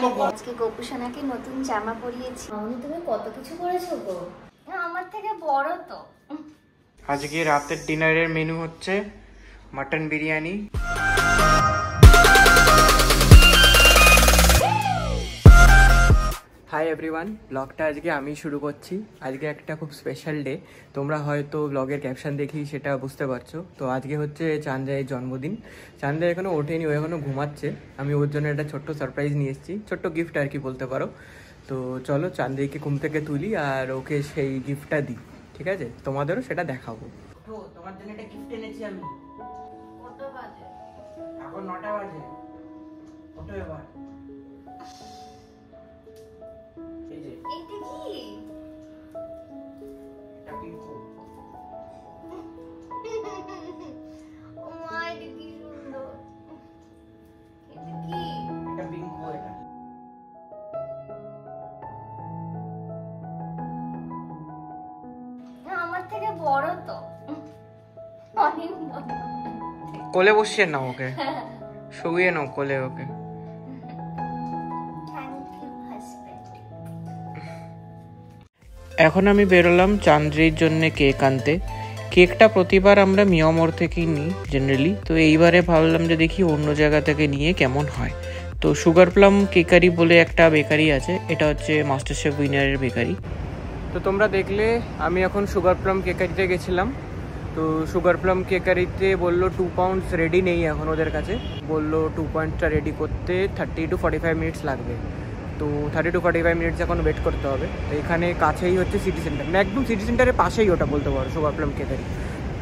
আজকে গোপুসোনাকে নতুন জামা পরিয়েছি। মামনি তুমি কত কিছু করেছো গো, আমার থেকে বড় তো। আজকে রাতের ডিনারের মেনু হচ্ছে মাটন বিরিয়ানি। হাই এভরিওয়ান, ব্লগটা আজকে আমি শুরু করছি। আজকে একটা খুব স্পেশাল ডে, তোমরা হয়তো ব্লগের ক্যাপশন দেখি সেটা বুঝতে পারছো। তো আজকে হচ্ছে চাঁদরাইয়ের জন্মদিন। চাঁদরাই এখনও ওঠেনি, ও এখনও ঘুমাচ্ছে। আমি ওর জন্য একটা ছোট্ট সারপ্রাইজ নিয়ে এসেছি, ছোট্ট গিফট আর কি বলতে পারো। তো চলো চাঁদরাইকে ঘুম থেকে তুলি আর ওকে সেই গিফটটা দিই, ঠিক আছে? তোমাদেরও সেটা দেখাবো। তোমার জন্য একটা গিফট এনেছি আমি। কত বাজে? এখন 9টা বাজে। ওঠো এবার। এই যে এটা কি? এটা পিঙ্কু। ও মা, এটা কি সুন্দর। এটা কি? এটা পিঙ্কু। এটা আমার থেকে বড় তো, অনেক বড়। কোলে বসিয়ে নাও ওকে, শুইয়ে নাও কোলে ওকে। এখন আমি বেরোলাম চাঁদরির জন্য কেক আনতে। কেকটা প্রতিবার আমরা মিয়ামোর থেকেই নিই জেনারেলি, তো এইবারে ভাবলাম যে দেখি অন্য জায়গা থেকে নিয়ে কেমন হয়। তো সুগার প্লাম কেকারি বলে একটা বেকারি আছে, এটা হচ্ছে মাস্টার শেফ উইনারের বেকারি। তো তোমরা দেখলে আমি এখন সুগার প্লাম কেকারিতে গেছিলাম। তো সুগার প্লাম কেকারিতে বললো 2 পাউন্ডস রেডি নেই এখন ওদের কাছে, বললো 2 পাউন্ডসটা রেডি করতে 30 to 45 মিনিটস লাগবে। তো 30 to 45 মিনিটস এখন ওয়েট করতে হবে। তো এখানে কাছেই হচ্ছে সিটি সেন্টার, মানে একদম সিটি সেন্টারের পাশেই ওটা বলতে পারো সুগার প্লাম কেকারি।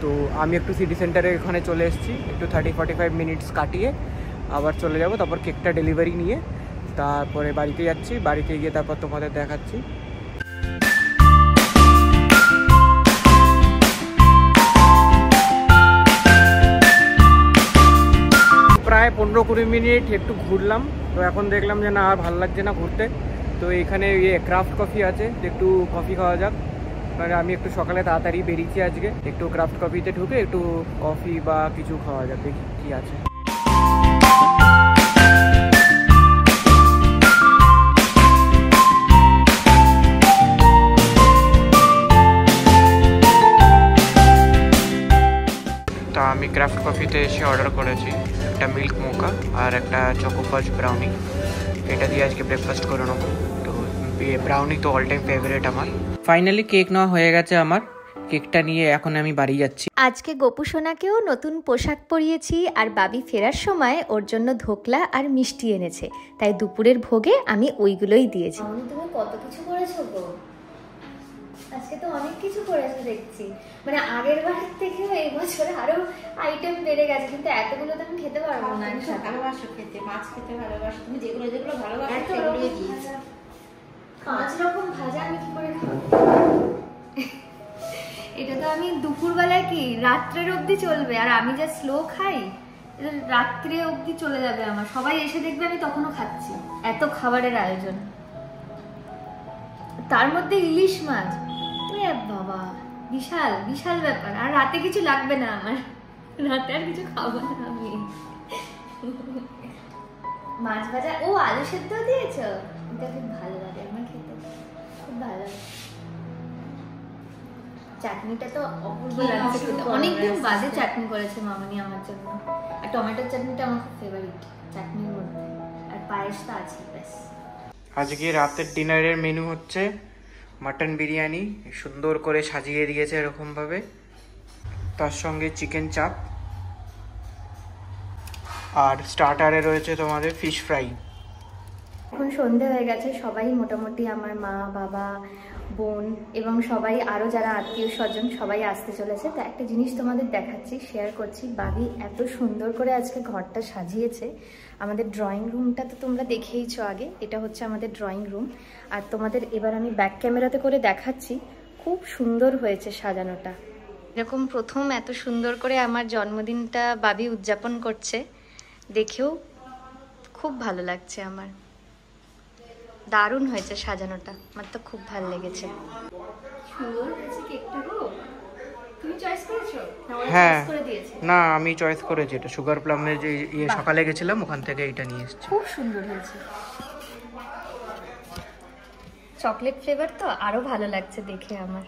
তো আমি একটু সিটি সেন্টারে এখানে চলে এসেছি, একটু 30-45 মিনিটস কাটিয়ে আবার চলে যাব। তারপর কেকটা ডেলিভারি নিয়ে তারপরে বাড়িতে যাচ্ছি, বাড়িতে গিয়ে তারপর তোমাদের দেখাচ্ছি। প্রায় 15-20 মিনিট একটু ঘুরলাম। তো এখন দেখলাম যে না, আর ভালো লাগছে না ঘুরতে। তো এখানে ক্রাফট কফি আছে, একটু কফি খাওয়া যাক। মানে আমি একটু সকালে তাড়াতাড়ি বেরিয়েছি আজকে, একটু ক্রাফট কফিতে ঢুকে একটু কফি বা কিছু খাওয়া যাক, দেখি কী আছে। তা আমি ক্রাফট কফিতে এসে অর্ডার করেছি একটা মিল্ক মোকা আর একটা চকোফাজ ব্রাউনি। এটা দিয়ে আজকে ব্রেকফাস্ট করে নেবো। তো ব্রাউনি তো অল টাইম ফেভারিট আমার। ফাইনালি কেক নেওয়া হয়ে গেছে আমার, কেকটা নিয়ে এখন আমি বাড়ি যাচ্ছি। আজকে গোপুসোনাকেও নতুন পোশাক পরিয়েছি, আর বাবি ফেরার সময় ওর জন্য ধোকলা আর মিষ্টি এনেছে, তাই দুপুরের ভোগে আমি ওইগুলোই দিয়েছি। তুমি কত কিছু করেছো গো, আজকে তো অনেক কিছু করেছো দেখছি। মানে আগের বারের থেকেও এই বছর আরো আইটেম বেড়ে গেছে, কিন্তু এতগুলো তো আমি খেতে পারবো না। ভালোবাসো খেতে, মাছ খেতে ভালোবাসো তুমি, যেগুলো যেগুলো ভালোবাসো সেগুলোই দিয়েছি। 5 রকম ভাজা আমি কি করে খাবো? এটা তো আমি দুপুরবেলায় কি রাত্রের অবধি চলবে, আর আমি যা স্লো খাই রাত্রে অবধি চলে যাবে আমার। সবাই এসে দেখবে আমি তখনও খাচ্ছি, এত খাবারের আয়োজন। তার মধ্যে ইলিশ মাছ, বাবা বিশাল বিশাল ব্যাপার। আর রাতে কিছু লাগবে না আমার, রাতে আর কিছু খাবো না আমি। মাছ ভাজা, ও আলু সেদ্ধ দিয়েছ, এটা খুব ভালো লাগে আমার খেতে, খুব ভালো লাগে। চাটনিটা তো অপূর্ব লাগছে খেতে, অনেকদিন বাদে চাটনি করেছে মামনি আমার জন্য। আর টমেটোর চাটনিটা আমার খুব ফেভারিট চাটনির মধ্যে, আর পায়েস তো আছে ব্যাস। আজকে রাতের ডিনারের মেনু হচ্ছে মাটন বিরিয়ানি, সুন্দর করে সাজিয়ে দিয়েছে এরকমভাবে, তার সঙ্গে চিকেন চাপ, আর স্টার্টারে রয়েছে তোমাদের ফিশ ফ্রাই। এখন সন্ধে হয়ে গেছে, সবাই মোটামুটি আমার মা বাবা বোন এবং সবাই আরও যারা আত্মীয় স্বজন সবাই আসতে চলেছে। তো একটা জিনিস তোমাদের দেখাচ্ছি, শেয়ার করছি। বাবি এত সুন্দর করে আজকে ঘরটা সাজিয়েছে। আমাদের ড্রয়িং রুমটা তো তোমরা দেখেইছো আগে, এটা হচ্ছে আমাদের ড্রয়িং রুম। আর তোমাদের এবার আমি ব্যাক ক্যামেরাতে করে দেখাচ্ছি, খুব সুন্দর হয়েছে সাজানোটা। এরকম প্রথম এত সুন্দর করে আমার জন্মদিনটা বাবি উদযাপন করছে, দেখেও খুব ভালো লাগছে আমার। দারুণ হয়েছে সাজানোটা, আমার তো খুব ভালো লেগেছে। সুন্দর হয়েছে কেকটা গো। তুমি চয়েস করেছো না ওরা চয়েস করে দিয়েছে? না, আমি চয়েস করেছি। এটা সুগার প্লামের যে সকালে গেছিলাম ওখান থেকে এটা নিয়ে এসেছি। খুব সুন্দর হয়েছে। চকলেট ফ্লেভার তো আরো ভালো লাগছে দেখে আমার।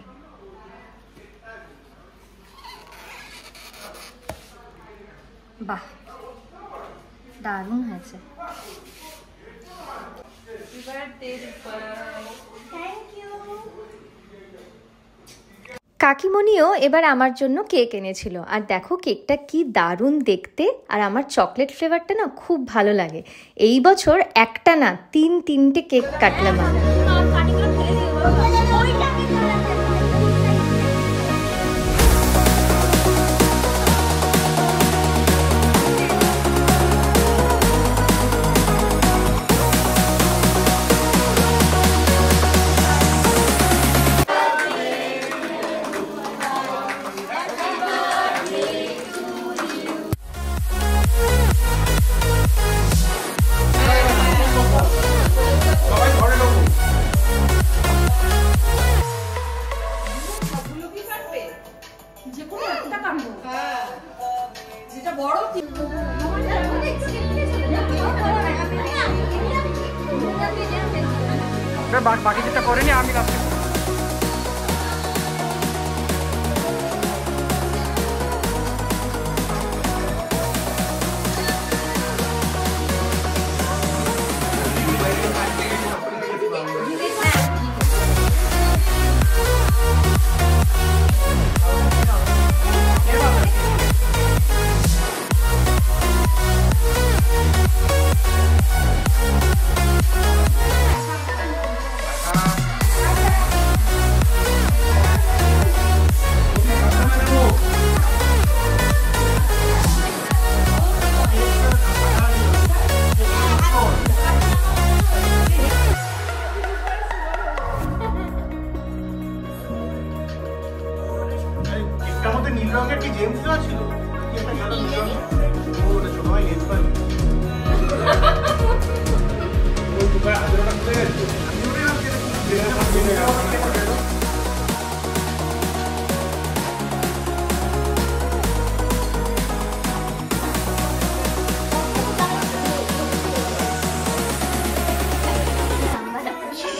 বাহ, দারুণ হয়েছে। কাকিমণিও এবার আমার জন্য কেক এনেছিল, আর দেখো কেকটা কি দারুণ দেখতে, আর আমার চকলেট ফ্লেভারটা না খুব ভালো লাগে। এই বছর একটা না 3-3টে কেক কাটলাম আমি। বাকি যেটা করেনি আমি লাস্টে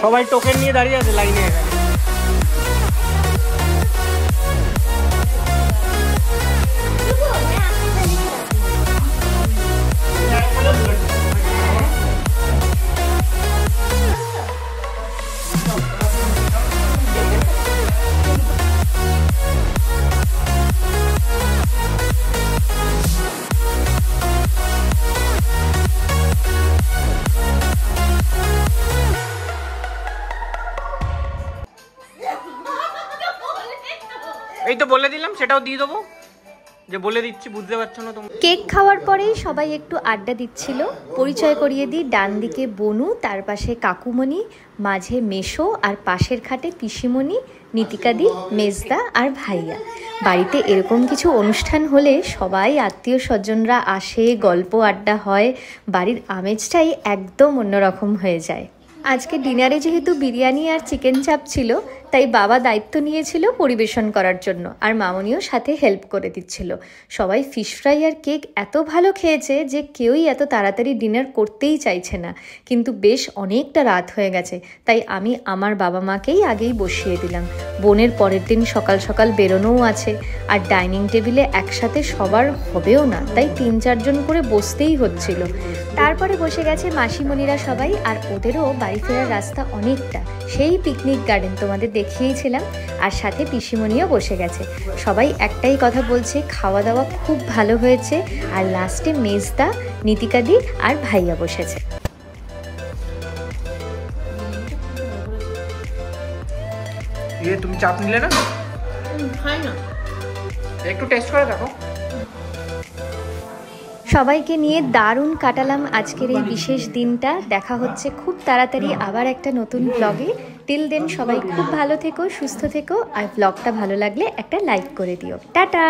সবাই টোকেন নিয়ে দাঁড়িয়ে আছে লাইনে। এই তো বলে দিলাম, সেটাও দিয়ে দেবো, যে বলে দিচ্ছি বুঝতে পারছো না তোমরা। কেক খাওয়ার পরেই সবাই একটু আড্ডা দিচ্ছিল। পরিচয় করিয়ে দিই, ডান দিকে বনু, তার পাশে কাকুমণি, মাঝে মেশো, আর পাশের খাটে পিসিমণি, নীতিকাদি, মেজদা আর ভাইয়া। বাড়িতে এরকম কিছু অনুষ্ঠান হলে সবাই আত্মীয় স্বজনরা আসে, গল্প আড্ডা হয়, বাড়ির আমেজটাই একদম অন্যরকম হয়ে যায়। আজকে ডিনারে যেহেতু বিরিয়ানি আর চিকেন চাপ ছিল, তাই বাবা দায়িত্ব নিয়েছিল পরিবেশন করার জন্য, আর মামনিও সাথে হেল্প করে দিচ্ছিল। সবাই ফিশ ফ্রাই আর কেক এত ভালো খেয়েছে যে কেউই এত তাড়াতাড়ি ডিনার করতেই চাইছে না, কিন্তু বেশ অনেকটা রাত হয়ে গেছে, তাই আমি আমার বাবা মাকেই আগেই বসিয়ে দিলাম। বোনের পরের দিন সকাল সকাল বেরোনোও আছে, আর ডাইনিং টেবিলে একসাথে সবার হবেও না, তাই 3-4 জন করে বসতেই হচ্ছিল। তারপরে বসে গেছে মাসিমণিরা সবাই, আর ওদেরও বাড়ি ফেরার রাস্তা অনেকটা, সেই পিকনিক গার্ডেন তোমাদের দেখিয়েছিলাম, আর সাথে পিসিমণিও বসে গেছে। সবাই একটাই কথা বলছে, খাওয়া দাওয়া খুব ভালো হয়েছে, আর লাস্টে মেজদা, নীতিকাদি আর ভাইয়া বসেছে। তুমি চাপ নিলে না? খাই না, একটু টেস্ট করে দেখো। সবাইকে নিয়ে দারুণ কাটালাম আজকের এই বিশেষ দিনটা। দেখা হচ্ছে খুব তাড়াতাড়ি আবার একটা নতুন ব্লগে। টিল দেন সবাই খুব ভালো থেকো, সুস্থ থেকো, আর ব্লগটা ভালো লাগলে একটা লাইক করে দিও। টাটা।